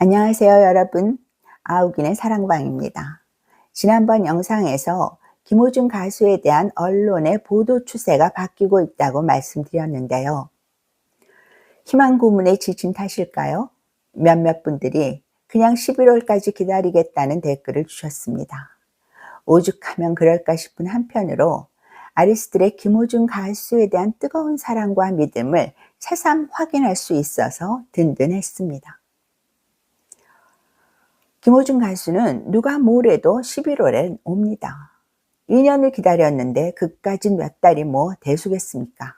안녕하세요, 여러분. 아욱인의 사랑방입니다. 지난번 영상에서 김호중 가수에 대한 언론의 보도 추세가 바뀌고 있다고 말씀드렸는데요. 희망 고문에 지친 탓일까요? 몇몇 분들이 그냥 11월까지 기다리겠다는 댓글을 주셨습니다. 오죽하면 그럴까 싶은 한편으로 아리스들의 김호중 가수에 대한 뜨거운 사랑과 믿음을 새삼 확인할 수 있어서 든든했습니다. 김호중 가수는 누가 뭐래도 11월엔 옵니다. 2년을 기다렸는데 그까진 몇 달이 뭐 대수겠습니까?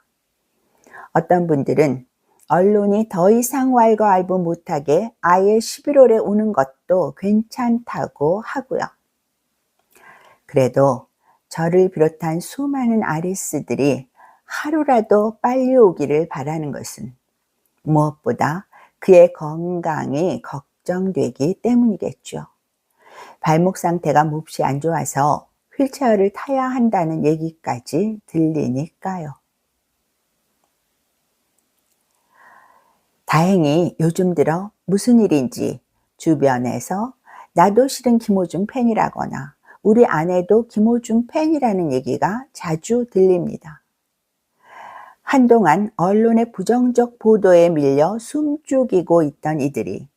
어떤 분들은 언론이 더 이상 왈가왈부 못하게 아예 11월에 오는 것도 괜찮다고 하고요. 그래도 저를 비롯한 수많은 아리스들이 하루라도 빨리 오기를 바라는 것은 무엇보다 그의 건강이 걱정되기 때문이겠죠. 발목 상태가 몹시 안 좋아서 휠체어를 타야 한다는 얘기까지 들리니까요. 다행히 요즘 들어 무슨 일인지 주변에서 나도 실은 김호중 팬이라거나 우리 아내도 김호중 팬이라는 얘기가 자주 들립니다. 한동안 언론의 부정적 보도에 밀려 숨죽이고 있던 이들이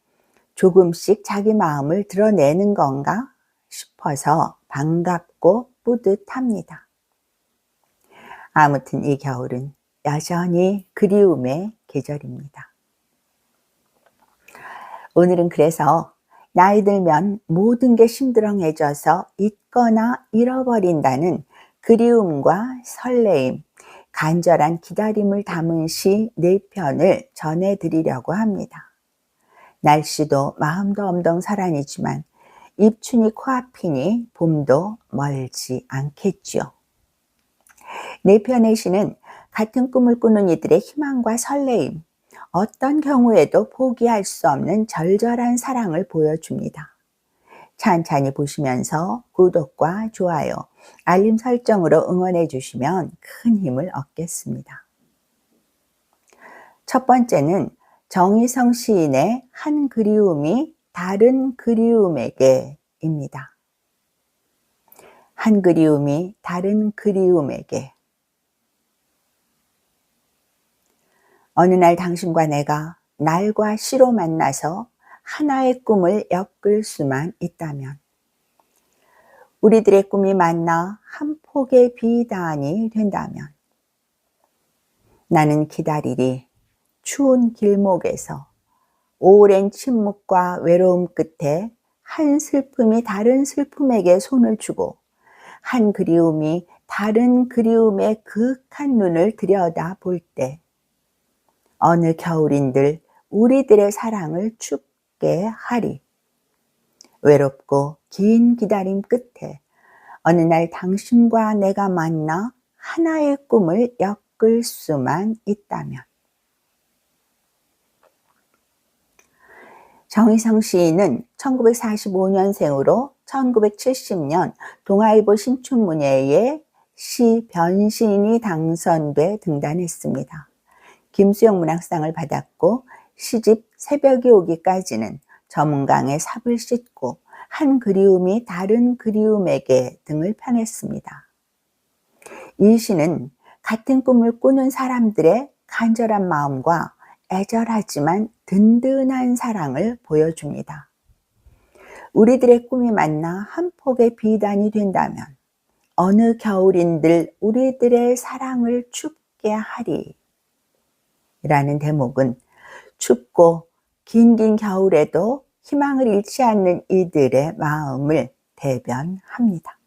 조금씩 자기 마음을 드러내는 건가 싶어서 반갑고 뿌듯합니다. 아무튼 이 겨울은 여전히 그리움의 계절입니다. 오늘은 그래서 나이 들면 모든 게 심드렁해져서 잊거나 잃어버린다는 그리움과 설레임, 간절한 기다림을 담은 시 4편을 전해드리려고 합니다. 날씨도 마음도 엄동설한이지만 입춘이 코앞이니 봄도 멀지 않겠지요. 4편의 시는 같은 꿈을 꾸는 이들의 희망과 설레임, 어떤 경우에도 포기할 수 없는 절절한 사랑을 보여줍니다. 찬찬히 보시면서 구독과 좋아요, 알림 설정으로 응원해 주시면 큰 힘을 얻겠습니다. 첫 번째는 정희성 시인의 한 그리움이 다른 그리움에게입니다. 한 그리움이 다른 그리움에게. 어느 날 당신과 내가 날과 시로 만나서 하나의 꿈을 엮을 수만 있다면, 우리들의 꿈이 만나 한 폭의 비단이 된다면, 나는 기다리리 추운 길목에서 오랜 침묵과 외로움 끝에 한 슬픔이 다른 슬픔에게 손을 주고 한 그리움이 다른 그리움의 그윽한 눈을 들여다 볼 때 어느 겨울인들 우리들의 사랑을 춥게 하리. 외롭고 긴 기다림 끝에 어느 날 당신과 내가 만나 하나의 꿈을 엮을 수만 있다면. 정희성 시인은 1945년생으로 1970년 동아일보 신춘문예에 시 변신이 당선돼 등단했습니다. 김수영 문학상을 받았고 시집 새벽이 오기까지는 저문강에 삽을 씻고 한 그리움이 다른 그리움에게 등을 펴냈습니다. 이 시는 같은 꿈을 꾸는 사람들의 간절한 마음과 애절하지만 든든한 사랑을 보여줍니다. 우리들의 꿈이 만나 한 폭의 비단이 된다면 어느 겨울인들 우리들의 사랑을 춥게 하리 라는 대목은 춥고 긴 겨울에도 희망을 잃지 않는 이들의 마음을 대변합니다.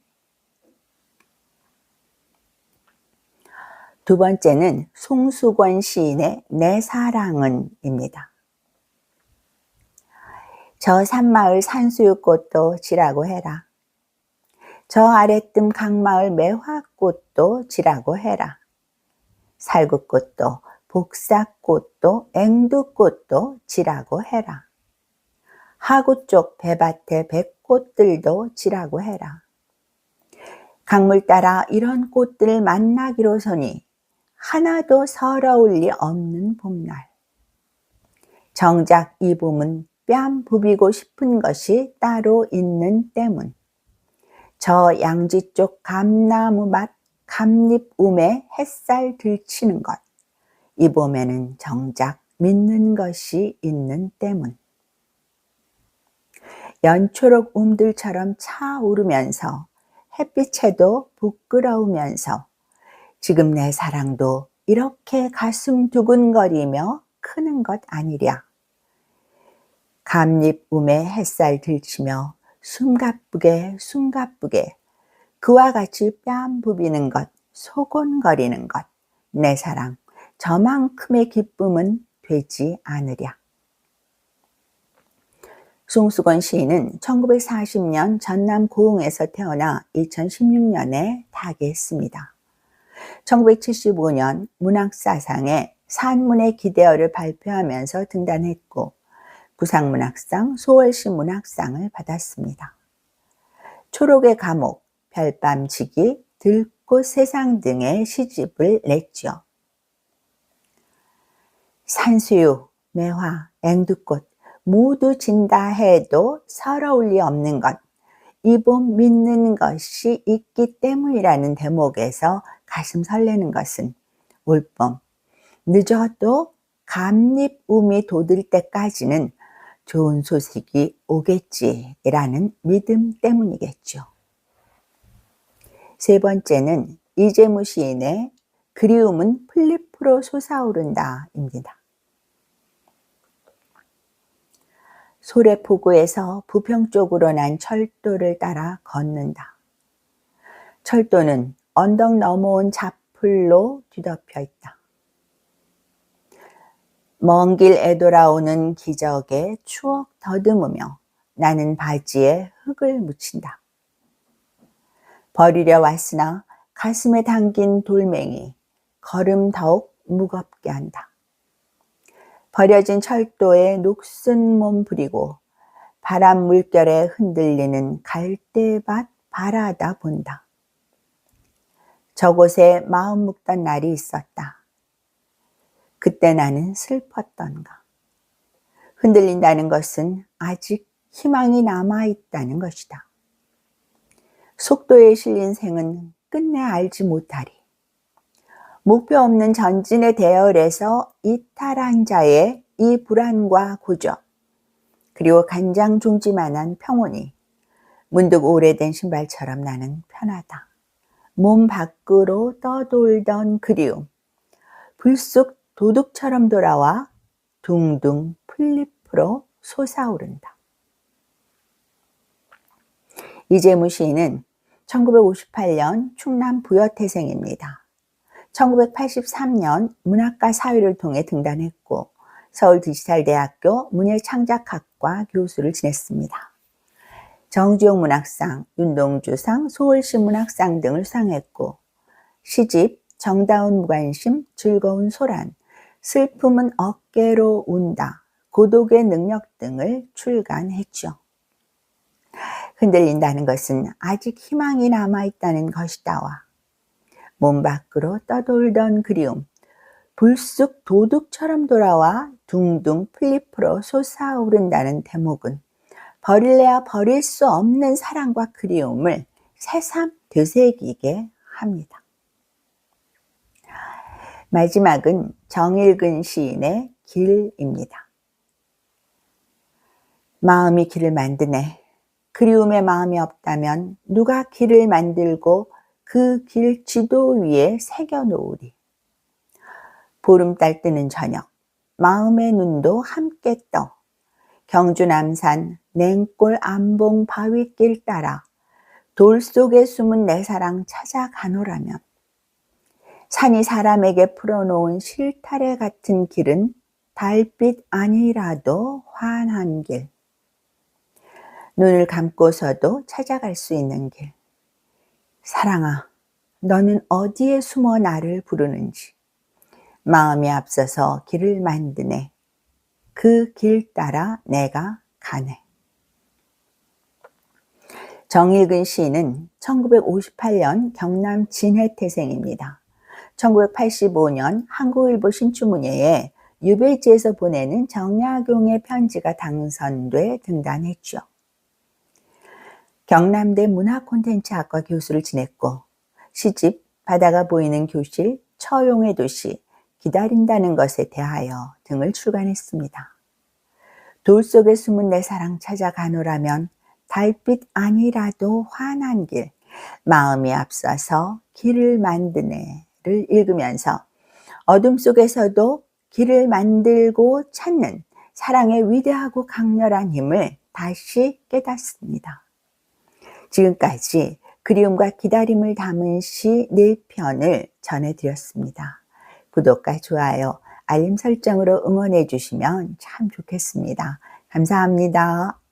두 번째는 송수권 시인의 내 사랑은입니다. 저 산마을 산수유꽃도 지라고 해라. 저 아래뜸 강마을 매화꽃도 지라고 해라. 살구꽃도 복사꽃도 앵두꽃도 지라고 해라. 하구 쪽 배밭의 백꽃들도 지라고 해라. 강물 따라 이런 꽃들을 만나기로서니 하나도 서러울 리 없는 봄날. 정작 이 봄은 뺨 부비고 싶은 것이 따로 있는 때문. 저 양지 쪽 감나무 맛 감잎움에 햇살 들치는 것. 이 봄에는 정작 믿는 것이 있는 때문. 연초록 움들처럼 차오르면서 햇빛에도 부끄러우면서 지금 내 사랑도 이렇게 가슴 두근거리며 크는 것 아니랴. 감잎움에 햇살 들치며 숨가쁘게 숨가쁘게 그와 같이 뺨 부비는 것, 소곤거리는 것, 내 사랑 저만큼의 기쁨은 되지 않으랴. 송수건 시인은 1940년 전남 고흥에서 태어나 2016년에 타계했습니다. 1975년 문학사상에 산문의 기대어를 발표하면서 등단했고 부상문학상, 소월시 문학상을 받았습니다. 초록의 감옥, 별밤지기, 들꽃 세상 등의 시집을 냈죠. 산수유, 매화, 앵두꽃 모두 진다 해도 서러울 리 없는 것, 이 봄 믿는 것이 있기 때문이라는 대목에서 가슴 설레는 것은 올봄 늦어도 감잎움이 돋을 때까지는 좋은 소식이 오겠지라는 믿음 때문이겠죠. 세 번째는 이재무 시인의 그리움은 풀잎으로 솟아오른다입니다. 소래포구에서 부평 쪽으로 난 철도를 따라 걷는다. 철도는 언덕 넘어온 잡풀로 뒤덮여 있다. 먼 길 애돌아오는 기적에 추억 더듬으며 나는 바지에 흙을 묻힌다. 버리려 왔으나 가슴에 담긴 돌멩이, 걸음 더욱 무겁게 한다. 버려진 철도에 녹슨 몸 부리고 바람 물결에 흔들리는 갈대밭 바라다 본다. 저곳에 마음 묵던 날이 있었다. 그때 나는 슬펐던가. 흔들린다는 것은 아직 희망이 남아있다는 것이다. 속도에 실린 생은 끝내 알지 못하리. 목표 없는 전진의 대열에서 이탈한 자의 이 불안과 고적, 그리고 간장종지만한 평온이 문득 오래된 신발처럼 나는 편하다. 몸 밖으로 떠돌던 그리움, 불쑥 도둑처럼 돌아와 둥둥 풀잎으로 솟아오른다. 이재무 시인은 1958년 충남 부여태생입니다. 1983년 문학과 사회를 통해 등단했고 서울디지털대학교 문예창작학과 교수를 지냈습니다. 정주영 문학상, 윤동주상, 소월시 문학상 등을 수상했고 시집 정다운 무관심, 즐거운 소란, 슬픔은 어깨로 운다, 고독의 능력 등을 출간했죠. 흔들린다는 것은 아직 희망이 남아있다는 것이다와 몸 밖으로 떠돌던 그리움, 불쑥 도둑처럼 돌아와 둥둥 풀잎으로 솟아오른다는 대목은 버릴래야 버릴 수 없는 사랑과 그리움을 새삼 되새기게 합니다. 마지막은 정일근 시인의 길입니다. 마음이 길을 만드네. 그리움에 마음이 없다면 누가 길을 만들고 그 길 지도 위에 새겨놓으리. 보름달 뜨는 저녁, 마음의 눈도 함께 떠 경주 남산 냉골 안봉 바위길 따라 돌 속에 숨은 내 사랑 찾아가노라면 산이 사람에게 풀어놓은 실타래 같은 길은 달빛 아니라도 환한 길. 눈을 감고서도 찾아갈 수 있는 길. 사랑아, 너는 어디에 숨어 나를 부르는지. 마음이 앞서서 길을 만드네. 그 길 따라 내가 가네. 정일근 시인은 1958년 경남 진해 태생입니다. 1985년 한국일보 신춘문예에 유배지에서 보내는 정약용의 편지가 당선돼 등단했죠. 경남대 문화콘텐츠학과 교수를 지냈고 시집 바다가 보이는 교실, 처용의 도시, 기다린다는 것에 대하여 등을 출간했습니다. 돌 속에 숨은 내 사랑 찾아가노라면 달빛 아니라도 환한 길, 마음이 앞서서 길을 만드네를 읽으면서 어둠 속에서도 길을 만들고 찾는 사랑의 위대하고 강렬한 힘을 다시 깨닫습니다. 지금까지 그리움과 기다림을 담은 시 4편을 전해드렸습니다. 구독과 좋아요, 알림 설정으로 응원해 주시면 참 좋겠습니다. 감사합니다.